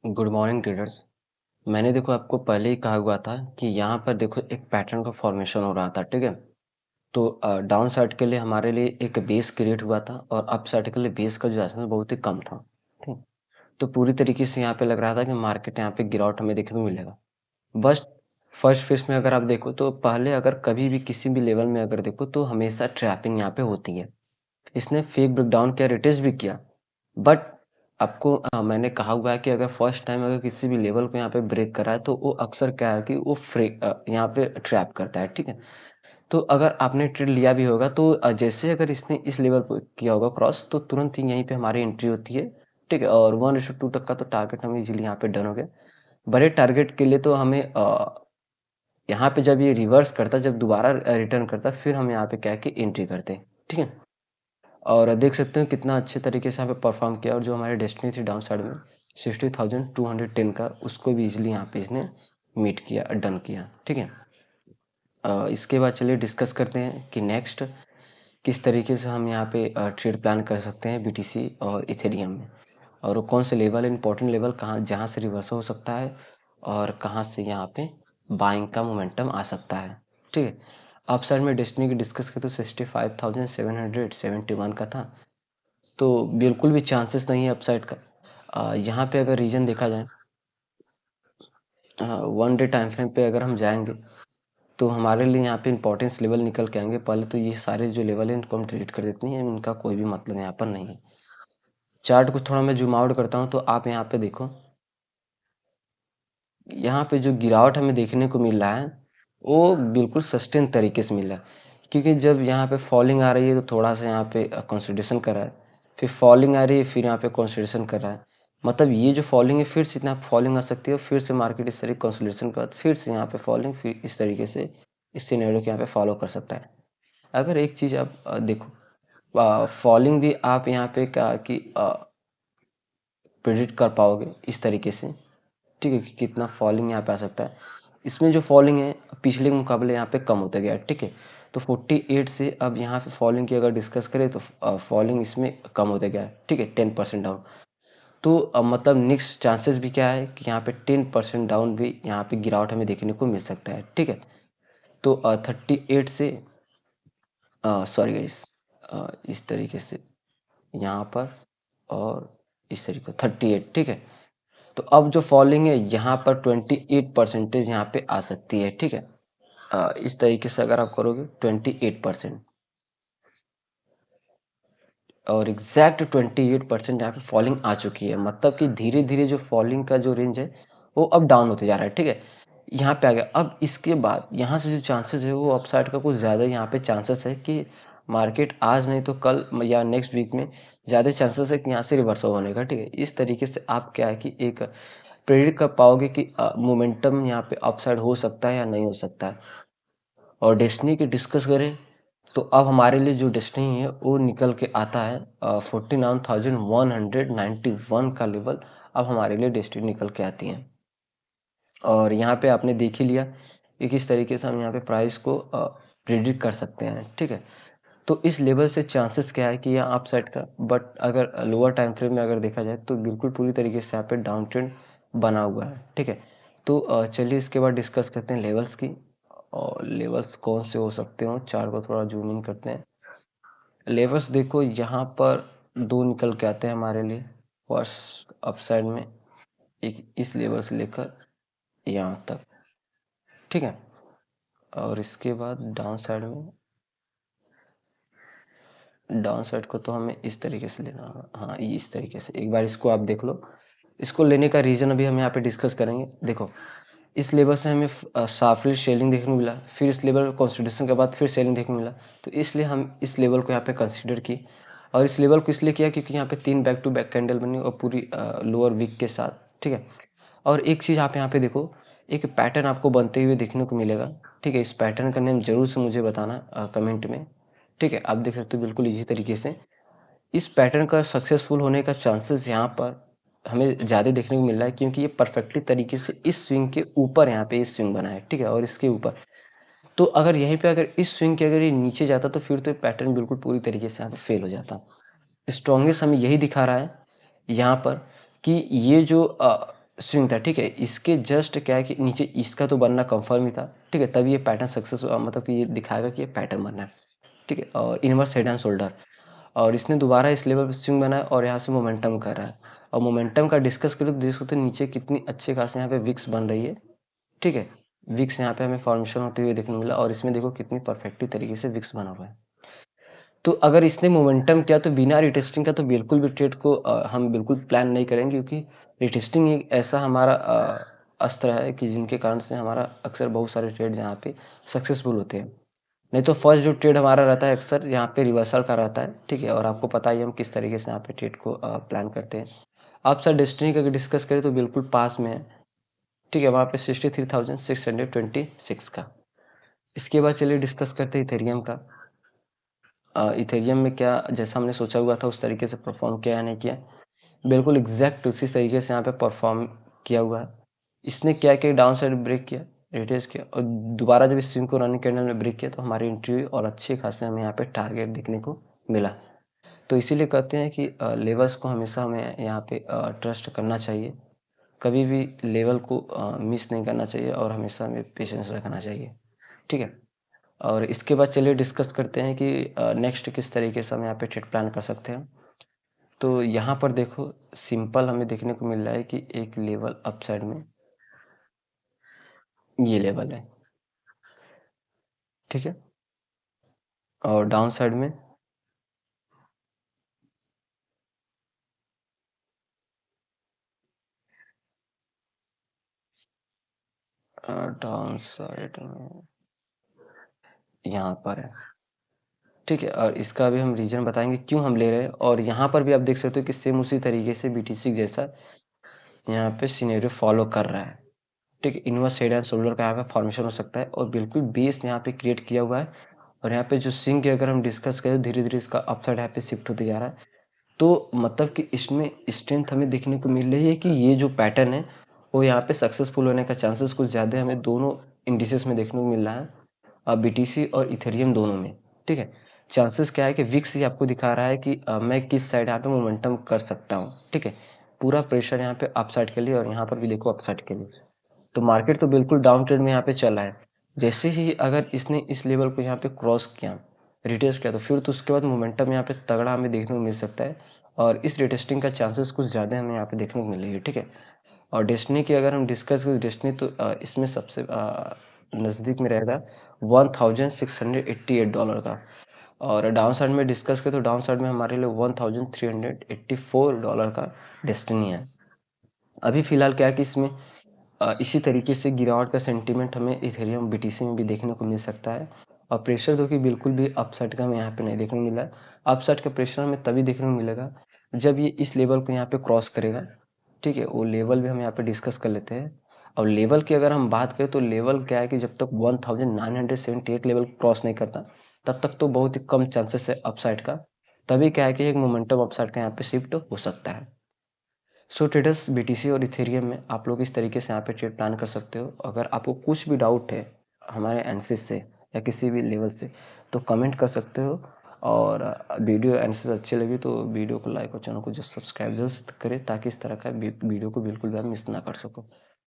Good morning traders. मैंने देखो आपको पहले ही कहा हुआ था कि यहाँ पर देखो एक पैटर्न का फॉर्मेशन हो रहा था, ठीक है। तो डाउन साइड के लिए हमारे लिए एक बेस क्रिएट हुआ था और अप साइड के लिए बेस का जो रेजिस्टेंस बहुत ही कम था, ठीक। तो पूरी तरीके से यहाँ पे लग रहा था कि मार्केट यहाँ पे गिरावट हमें देखने को मिलेगा। बस फर्स्ट फेज में अगर आप देखो तो पहले अगर कभी भी किसी भी लेवल में अगर देखो तो हमेशा ट्रैपिंग यहाँ पे होती है। इसने फेक ब्रेकडाउन किया, रिटेस्ट भी किया, बट आपको मैंने कहा हुआ है कि अगर फर्स्ट टाइम अगर किसी भी लेवल को यहाँ पे ब्रेक करा है तो वो अक्सर क्या है कि वो यहाँ पे ट्रैप करता है, ठीक है। तो अगर आपने ट्रेड लिया भी होगा तो जैसे अगर इसने इस लेवल पर किया होगा क्रॉस तो तुरंत ही यहीं पे हमारी एंट्री होती है, ठीक है। और 1:2 तक का तो टारगेट हमें इजीली यहाँ पे डन हो गया। बड़े टारगेट के लिए तो हमें यहाँ पे जब ये रिवर्स करता, जब दोबारा रिटर्न करता, फिर हम यहाँ पे क्या है कि एंट्री करते हैं, ठीक है। और देख सकते हैं कितना अच्छे तरीके से यहाँ पे परफॉर्म किया और जो हमारी डेस्टिनी थी डाउन साइड में 60,210 का, उसको भी इजीली यहाँ पे इसने मीट किया, डन किया, ठीक है। इसके बाद चलिए डिस्कस करते हैं कि नेक्स्ट किस तरीके से हम यहाँ पे ट्रेड प्लान कर सकते हैं बीटीसी और इथेरियम में, और वो कौन से लेवल, इंपॉर्टेंट लेवल कहाँ जहाँ से रिवर्सल हो सकता है और कहाँ से यहाँ पे बाइंग का मोमेंटम आ सकता है, ठीक है। अप साइड में डेस्टिनी की डिस्कस करें तो 65,771 का था, तो बिल्कुल भी चांसेस नहीं है अपसाइड का। यहाँ पे अगर रीजन देखा जाए, वन डे टाइम फ्रेम पे अगर हम जाएंगे तो हमारे लिए यहाँ पे इंपॉर्टेंस लेवल निकल के आएंगे। पहले तो ये सारे जो लेवल है इनको हम डिलीट कर देते हैं, इनका कोई भी मतलब यहाँ पर नहीं है। चार्ट को थोड़ा मैं जूम आउट करता हूँ तो आप यहाँ पे देखो, यहाँ पे जो गिरावट हमें देखने को मिल रहा है वो बिल्कुल सस्टेन तरीके से मिल रहा है, क्योंकि जब यहाँ पे फॉलिंग आ रही है तो थोड़ा सा यहाँ पे कंसोलिडेशन कर रहा है, फिर फॉलिंग आ रही है, फिर यहाँ पे कंसोलिडेशन कर रहा है। मतलब ये जो फॉलिंग है फिर से इतना फॉलिंग आ सकती है, फिर से मार्केट इस तरीके कंसोलिडेशन के बाद फिर से यहाँ पे फॉलिंग, फिर इस तरीके से इस सिनेरियो को यहाँ पे फॉलो कर सकता है। अगर एक चीज आप देखो, फॉलिंग भी आप यहाँ पे क्या कि प्रिडिक्ट कर पाओगे इस तरीके से, ठीक है, कि कितना फॉलिंग यहाँ पे आ सकता है। इसमें जो फॉलिंग है पिछले के मुकाबले यहाँ पे कम होता गया है, ठीक है। तो 48 से अब यहाँ पे फॉलिंग की अगर डिस्कस करें तो फॉलिंग इसमें कम होता गया है, ठीक है, 10% डाउन। तो मतलब नेक्स्ट चांसेस भी क्या है कि यहाँ पे 10% डाउन भी यहाँ पे गिरावट हमें देखने को मिल सकता है, ठीक है। तो 38 से सॉरी गाइस, इस तरीके से यहाँ पर और इस तरीके 38, ठीक है। तो अब जो फॉलिंग है यहाँ पर 28% यहाँ पे आ सकती है, ठीक है। इस तरीके से अगर आप करोगे 28%, और एग्जैक्ट 28% यहाँ पे फॉलिंग आ चुकी है, मतलब कि धीरे धीरे जो फॉलिंग का जो रेंज है वो अब डाउन होते जा रहा है, ठीक है। यहाँ पे आ गया। अब इसके बाद यहाँ से जो चांसेस है वो अपसाइड का कुछ ज़्यादा यहाँ पे चांसेस है कि मार्केट आज नहीं तो कल या नेक्स्ट वीक में ज़्यादा चांसेस है कि यहाँ से रिवर्सल होने का, ठीक है। इस तरीके से आप क्या है कि एक प्रेडिक्ट कर पाओगे कि मोमेंटम यहाँ पे अपसाइड हो सकता है या नहीं हो सकता है। और डेस्टिनी की डिस्कस करें तो अब हमारे लिए जो डेस्टिनी है वो निकल के आता है 49,191 का लेवल। अब हमारे लिए डेस्टिनी निकल के आती है, और यहाँ पे आपने देख ही लिया कि किस तरीके से हम यहाँ पे प्राइस को प्रिडिक्ट कर सकते हैं, ठीक है। तो इस लेवल से चांसेस क्या है कि यहाँ अप साइड का, बट अगर लोअर टाइम फ्रेम में अगर देखा जाए तो बिल्कुल पूरी तरीके से यहाँ पे डाउन ट्रेंड बना हुआ है, ठीक है। तो चलिए इसके बाद डिस्कस करते हैं लेवल्स की, और लेवल्स कौन से हो सकते हो। चार्ट को थोड़ा जूम इन करते हैं। लेवल्स देखो यहाँ पर दो निकल के आते हैं हमारे लिए। फर्स्ट अप साइड में एक इस लेवल से लेकर यहाँ तक, ठीक है। और इसके बाद डाउन साइड में, डाउन साइड को तो हमें इस तरीके से लेना होगा, हाँ इस तरीके से। एक बार इसको आप देख लो। इसको लेने का रीजन अभी हम यहाँ पे डिस्कस करेंगे। देखो इस लेवल से हमें साफली सेलिंग देखने को मिला, फिर इस लेवल कंसोलिडेशन के बाद फिर सेलिंग देखने को मिला, तो इसलिए हम इस लेवल को यहाँ पे कंसीडर किए। और इस लेवल को इसलिए किया क्योंकि यहाँ पे 3 बैक टू बैक कैंडल बनी और पूरी लोअर वीक के साथ, ठीक है। और एक चीज़ आप यहाँ पे देखो, एक पैटर्न आपको बनते हुए देखने को मिलेगा, ठीक है। इस पैटर्न का नेम जरूर से मुझे बताना कमेंट में, ठीक है। आप देख सकते हो बिल्कुल इजी तरीके से इस पैटर्न का सक्सेसफुल होने का चांसेस यहाँ पर हमें ज़्यादा देखने को मिल रहा है, क्योंकि ये परफेक्टली तरीके से इस स्विंग के ऊपर यहाँ पे इस स्विंग बना है, ठीक है, और इसके ऊपर। तो अगर यहीं पे अगर इस स्विंग के अगर ये नीचे जाता तो फिर तो ये पैटर्न बिल्कुल पूरी तरीके से यहाँ पे फेल हो जाता। स्ट्रॉन्गेस्ट हमें यही दिखा रहा है यहाँ पर कि ये जो स्विंग था, ठीक है। इसके जस्ट क्या है कि नीचे इसका तो बनना कंफर्म ही था, ठीक है। तभी ये पैटर्न सक्सेस, मतलब कि ये दिखाएगा कि ये पैटर्न बनना है, ठीक है। और इनवर्स हेड एंड शोल्डर, और इसने दोबारा इस लेवल पे स्विंग बनाया और यहाँ से मोमेंटम कर रहा है। और मोमेंटम का डिस्कस करें तो देख सकते हैं नीचे कितनी अच्छे खासे यहाँ पे विक्स बन रही है, ठीक है। विक्स यहाँ पे हमें फॉर्मेशन होते हुए देखने मिला, और इसमें देखो कितनी परफेक्टली तरीके से विक्स बना हुआ है। तो अगर इसने मोमेंटम किया तो बिना रिटेस्टिंग का तो बिल्कुल भी ट्रेड को हम बिल्कुल प्लान नहीं करेंगे, क्योंकि रिटेस्टिंग एक ऐसा हमारा अस्त्र है कि जिनके कारण से हमारा अक्सर बहुत सारे ट्रेड यहाँ पे सक्सेसफुल होते हैं। नहीं तो फर्स्ट जो ट्रेड हमारा रहता है अक्सर यहाँ पे रिवर्सल का रहता है, ठीक है। और आपको पता ही हम किस तरीके से यहाँ पे ट्रेड को प्लान करते हैं। आप सर डेस्टिनी का अगर डिस्कस करें तो बिल्कुल पास में है, ठीक है। वहाँ पे 63,626 का। इसके बाद चलिए डिस्कस करते हैं इथेरियम का। इथेरियम में क्या, जैसा हमने सोचा हुआ था उस तरीके से परफॉर्म किया या नहीं किया, बिल्कुल एग्जैक्ट उसी तरीके से यहाँ पे परफॉर्म किया हुआ है। इसने क्या किया, डाउन साइड ब्रेक किया, रिट्रेस किया, और दोबारा जब इस स्विंग को रनिंग कैंडल में ब्रेक किया तो हमारी एंट्री हुई और अच्छे खासे हमें यहाँ पे टारगेट देखने को मिला। तो इसीलिए कहते हैं कि लेवल्स को हमेशा हमें यहाँ पे ट्रस्ट करना चाहिए, कभी भी लेवल को मिस नहीं करना चाहिए, और हमेशा हमें पेशेंस रखना चाहिए, ठीक है। और इसके बाद चलिए डिस्कस करते हैं कि नेक्स्ट किस तरीके से हम यहाँ पे ट्रेड प्लान कर सकते हैं। तो यहाँ पर देखो सिंपल हमें देखने को मिल रहा है कि एक लेवल अप साइड में ये लेवल है, ठीक है। और डाउन साइड में डाउन साइड में यहाँ पर है, ठीक है। और इसका भी हम रीजन बताएंगे क्यों हम ले रहे हैं। और यहाँ पर भी आप देख सकते हो कि सेम उसी तरीके से बीटीसी जैसा यहाँ पे सिनेरियो फॉलो कर रहा है, ठीक है। इनवर्स हेड एंड शोल्डर का यहाँ पे फॉर्मेशन हो सकता है, और बिल्कुल बेस यहाँ पे क्रिएट किया हुआ है। और यहाँ पे जो स्विंग की अगर हम डिस्कस करें, धीरे धीरे इसका अपसाइड यहाँ पे शिफ्ट होते जा रहा है। तो मतलब कि इसमें स्ट्रेंथ हमें देखने को मिल रही है कि ये जो पैटर्न है वो यहाँ पे सक्सेसफुल होने का चांसेस कुछ ज़्यादा हमें दोनों इंडिसेस में देखने को मिल रहा है, बीटीसी और इथेरियम दोनों में, ठीक है। चांसेस क्या है कि विक्स ही आपको दिखा रहा है कि मैं किस साइड यहाँ पे मोमेंटम कर सकता हूँ, ठीक है। पूरा प्रेशर यहाँ पे अपसाइड के लिए, और यहाँ पर भी देखो अपसाइड के लिए। तो मार्केट तो बिल्कुल डाउन ट्रेंड में यहाँ पे चला है। जैसे ही अगर इसने इस लेवल को यहाँ पे क्रॉस किया, रिटेस्ट किया, तो फिर तो उसके बाद मोमेंटम यहाँ पे तगड़ा हमें देखने को मिल सकता है, और इस रिटेस्टिंग का चांसेस कुछ ज़्यादा हमें यहाँ पे देखने को मिलेगी, ठीक है। और डेस्टिनी की अगर हम डिस्कस करें, डेस्टिनी तो इसमें सबसे नज़दीक में रहेगा $1,688 का। और डाउन साइड में डिस्कस करें तो डाउन साइड में हमारे लिए $1,384 का डेस्टिनी है। अभी फिलहाल क्या है कि इसमें इसी तरीके से गिरावट का सेंटीमेंट हमें इथेरियम बीटीसी में भी देखने को मिल सकता है। और प्रेशर जो कि बिल्कुल भी अपसाइड का हमें यहाँ पे नहीं देखने को मिला है। अपसाइड का प्रेशर हमें तभी देखने को मिलेगा जब ये इस लेवल को यहाँ पे क्रॉस करेगा, ठीक है। वो लेवल भी हम यहाँ पे डिस्कस कर लेते हैं। और लेवल की अगर हम बात करें तो लेवल क्या है कि जब तक 1978 लेवल क्रॉस नहीं करता तब तक तो बहुत ही कम चांसेस है अपसाइड का। तभी क्या है कि एक मोमेंटम अपसाइड का यहाँ पे शिफ्ट हो सकता है। सो ट्रेडर्स, बीटीसी और इथेरियम में आप लोग इस तरीके से यहाँ पे ट्रेड प्लान कर सकते हो। अगर आपको कुछ भी डाउट है हमारे एनालिसिस से या किसी भी लेवल से तो कमेंट कर सकते हो। और वीडियो एनालिसिस अच्छी लगी तो वीडियो को लाइक और चैनल को जो सब्सक्राइब जरूर करें, ताकि इस तरह का वीडियो को बिल्कुल भी आप मिस ना कर सको।